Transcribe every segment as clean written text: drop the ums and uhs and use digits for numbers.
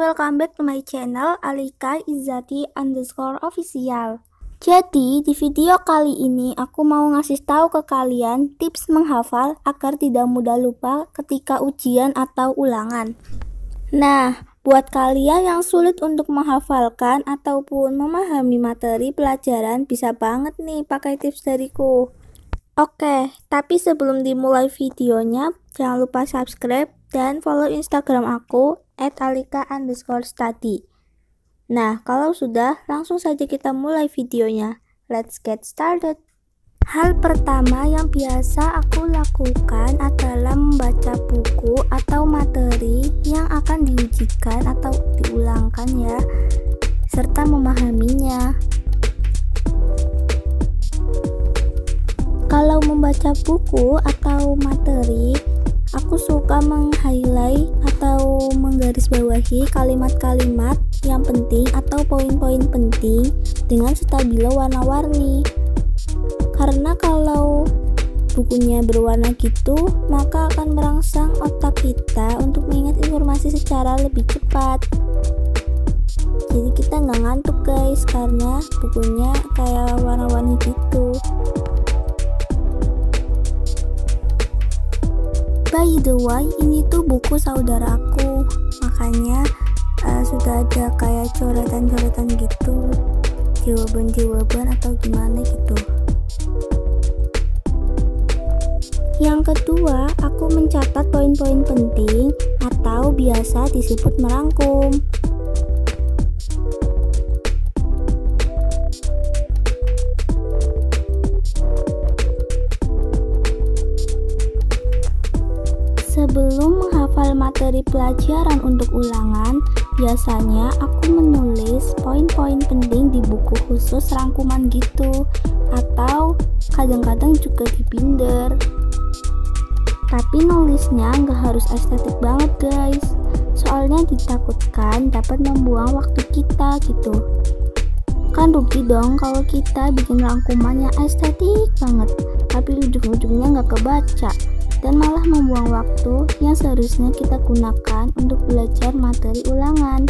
welcome back to my channel Alika Izzati_official. Jadi di video kali ini aku mau ngasih tahu ke kalian tips menghafal agar tidak mudah lupa ketika ujian atau ulangan. Nah, buat kalian yang sulit untuk menghafalkan ataupun memahami materi pelajaran, bisa banget nih pakai tips dariku. Oke, tapi sebelum dimulai videonya, jangan lupa subscribe dan follow Instagram aku @alika_study. Nah, kalau sudah, langsung saja kita mulai videonya. Let's get started. Hal pertama yang biasa aku lakukan adalah membaca buku atau materi yang akan diujikan atau diulangkan ya, serta memahaminya. Kalau membaca buku atau materi, aku suka meng-highlight atau menggarisbawahi kalimat-kalimat yang penting atau poin-poin penting dengan stabilo warna-warni. Karena kalau bukunya berwarna gitu, maka akan merangsang otak kita untuk mengingat informasi secara lebih cepat. Jadi kita nggak ngantuk guys, karena bukunya kayak warna-warni gitu. By the way, ini tuh buku saudara aku, makanya sudah ada kayak coretan-coretan gitu, jawaban-jawaban atau gimana gitu. Yang kedua, aku mencatat poin-poin penting atau biasa disebut merangkum. Sebelum menghafal materi pelajaran untuk ulangan, biasanya aku menulis poin-poin penting di buku khusus rangkuman gitu, atau kadang-kadang juga di binder. Tapi nulisnya nggak harus estetik banget guys, soalnya ditakutkan dapat membuang waktu kita gitu. Kan rugi dong kalau kita bikin rangkuman yang estetik banget, tapi ujung-ujungnya nggak kebaca dan malah membuang waktu yang seharusnya kita gunakan untuk belajar materi ulangan.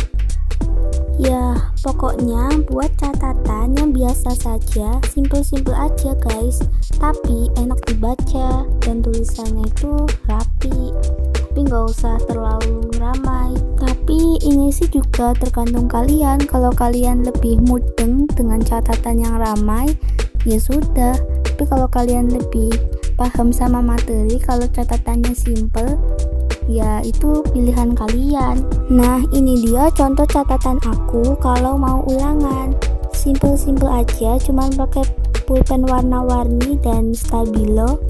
Ya, pokoknya buat catatan yang biasa saja, simple-simple aja guys, tapi enak dibaca dan tulisannya itu rapi, tapi nggak usah terlalu ramai. Tapi ini sih juga tergantung kalian. Kalau kalian lebih mudeng dengan catatan yang ramai, ya sudah. Tapi kalau kalian lebih paham sama materi, kalau catatannya simple, ya itu pilihan kalian. Nah, ini dia contoh catatan aku kalau mau ulangan. Simple-simple aja, cuman pakai pulpen warna-warni dan stabilo.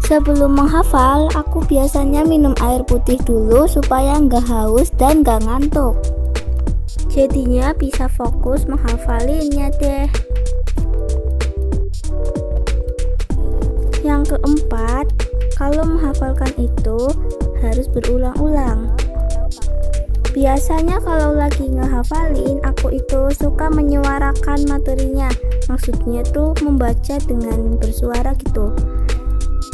Sebelum menghafal, aku biasanya minum air putih dulu supaya nggak haus dan nggak ngantuk. Jadinya bisa fokus menghafalinnya deh. Yang keempat, kalau menghafalkan itu harus berulang-ulang. Biasanya kalau lagi ngehafalin, aku itu suka menyuarakan materinya. Maksudnya tuh membaca dengan bersuara gitu.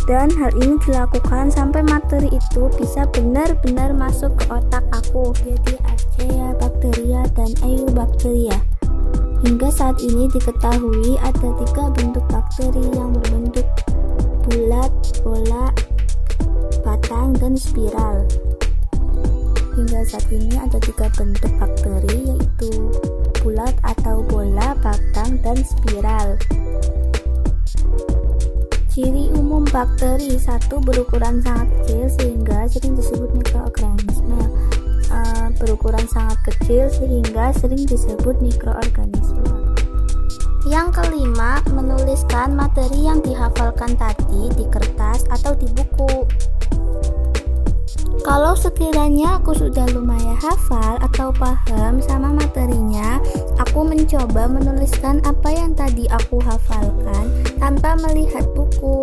Dan hal ini dilakukan sampai materi itu bisa benar-benar masuk ke otak aku. Jadi Archaea, Bacteria, dan Eubacteria. Hingga saat ini diketahui ada 3 bentuk bakteri yang berbentuk bulat, bola, batang, dan spiral. Hingga saat ini ada 3 bentuk bakteri, yaitu bulat atau bola, batang, dan spiral. Ciri umum bakteri: 1. Berukuran sangat kecil sehingga sering disebut mikroorganisme. Berukuran sangat kecil sehingga sering disebut mikroorganisme. Yang kelima, menuliskan materi yang dihafalkan tadi di kertas atau di buku. Kalau sekiranya aku sudah lumayan hafal atau paham sama materinya, aku mencoba menuliskan apa yang tadi aku hafalkan tanpa melihat buku.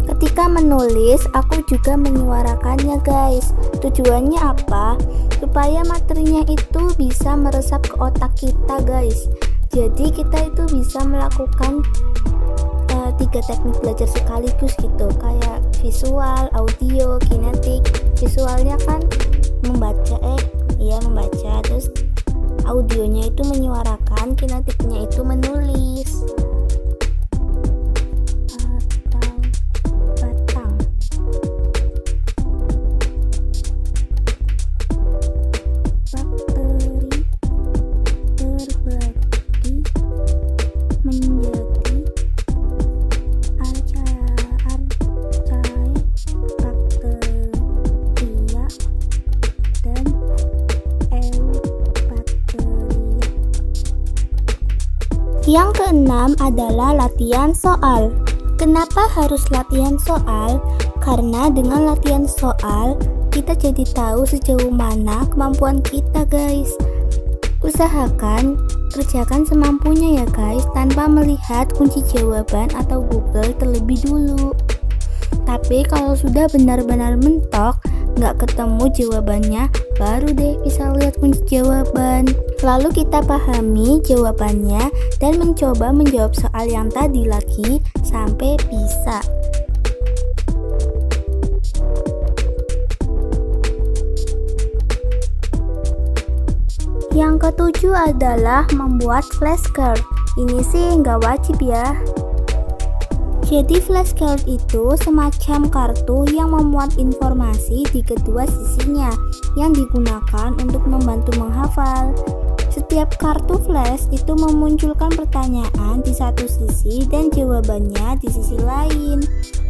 Ketika menulis, aku juga menyuarakannya guys. Tujuannya apa? Supaya materinya itu bisa meresap ke otak kita guys. Jadi kita itu bisa melakukan 3 teknik belajar sekaligus gitu, kayak visual, audio, kinetik. Visualnya kan membaca, terus audionya itu menyuarakan, kinetiknya itu menulis. Batang. Bakteri terbagi menjadi archaea, bakteria, dan eubakteria. Yang keenam adalah latihan soal. Kenapa harus latihan soal? Karena dengan latihan soal, kita jadi tahu sejauh mana kemampuan kita, guys. Usahakan kerjakan semampunya ya guys, tanpa melihat kunci jawaban atau Google terlebih dulu. Tapi kalau sudah benar-benar mentok, nggak ketemu jawabannya, baru deh bisa lihat kunci jawaban. Lalu kita pahami jawabannya dan mencoba menjawab soal yang tadi lagi sampai bisa. Yang ketujuh adalah membuat flashcard. Ini sih nggak wajib ya. Jadi flashcard itu semacam kartu yang memuat informasi di kedua sisinya yang digunakan untuk membantu menghafal. Setiap kartu flash itu memunculkan pertanyaan di satu sisi dan jawabannya di sisi lain.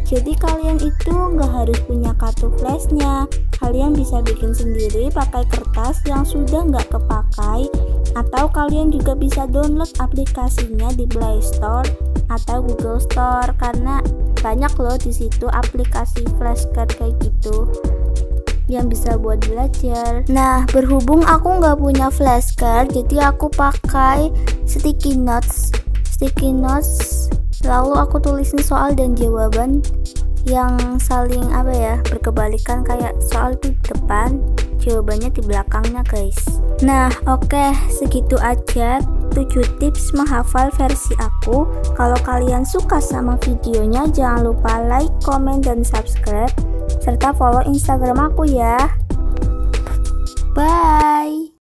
Jadi kalian itu nggak harus punya kartu flashnya. Kalian bisa bikin sendiri pakai kertas yang sudah nggak kepakai, atau kalian juga bisa download aplikasinya di Play Store atau Google Store, karena banyak loh di situ aplikasi flashcard kayak gitu yang bisa buat belajar. Nah, berhubung aku nggak punya flashcard, jadi aku pakai sticky notes. Lalu aku tulisin soal dan jawaban yang saling berkebalikan, kayak soal di depan, jawabannya di belakangnya guys. Nah oke, segitu aja 7 tips menghafal versi aku. Kalau kalian suka sama videonya, jangan lupa like, komen, dan subscribe, serta follow Instagram aku ya. Bye.